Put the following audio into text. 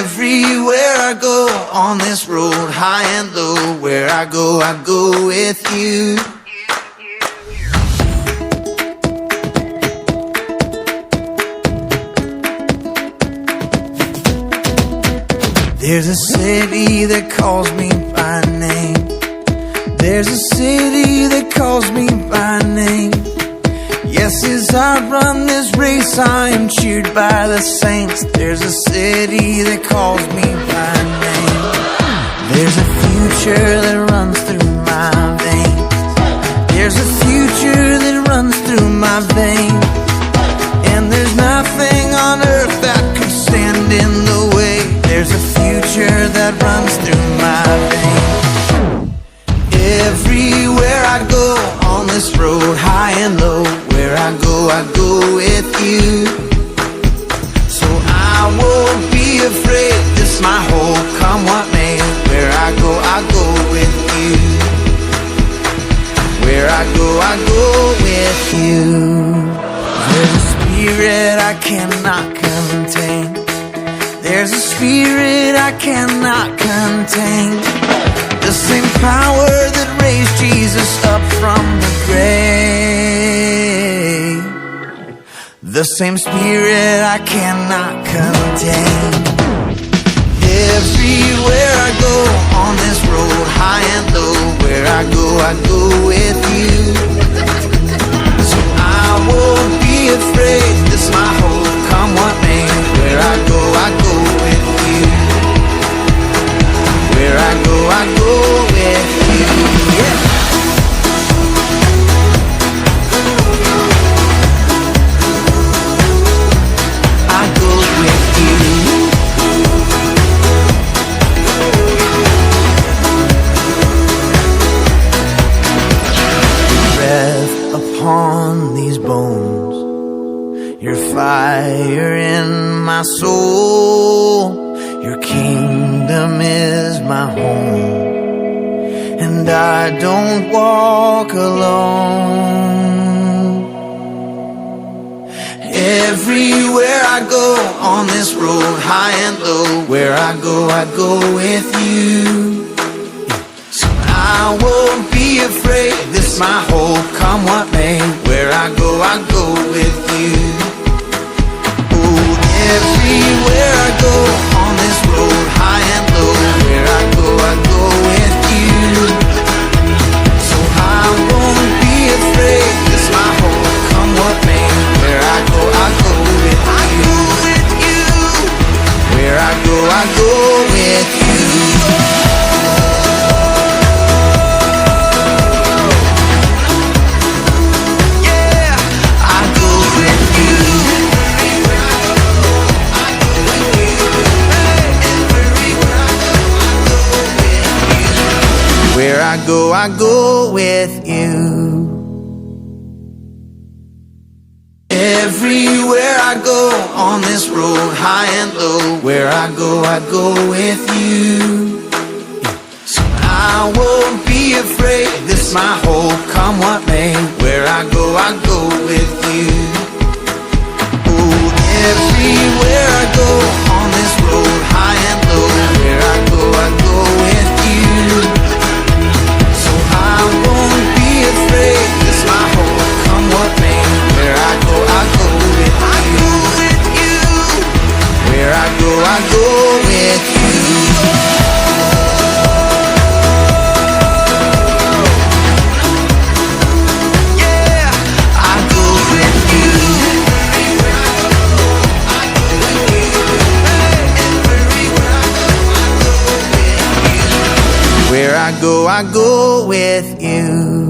Everywhere I go on this road, high and low, where I go with you. There's a city that calls me by name. There's a city that calls me by name. Yes, as I run this race, I am cheered by the saints. There's a city that calls me by name. There's a future that runs through my veins. There's a future that runs through my veins. And there's nothing on earth that could stand in the way. There's a future that runs through my veins. Everywhere I go on this road, high and low, where I go with you. So I won't be afraid, this my hope, come what may. Where I go with you. Where I go with you. There's a spirit I cannot contain. There's a spirit I cannot contain. The same power that raised Jesus up from the grave. The same spirit I cannot contain. Everywhere I go on this road, high and low, where I go with you. So I won't be afraid, this my hope, come what may. Where I go with you. Where I go with you. Yeah. I go with you. Breath upon these bones, your fire in my soul. Your kingdom is my home, and I don't walk alone. Everywhere I go on this road, high and low, where I go with you. So I won't be afraid, this my hope, come what may. Where I go with you. Oh, everywhere I go on this road, high and low, where I go with you. So I won't be afraid, this my hope, come what may. Where I go with you. Where I go with you. Where I go with you. Everywhere I go on this road, high and low, where I go with you. So I won't be afraid, this my hope, come what may. Where I go with you. Oh, everywhere I go on this road, high and low, where I go with you. I won't be afraid, this my hope, come what may. Where I go with you. Where I go with you. Yeah, I go with you. Where I go with you.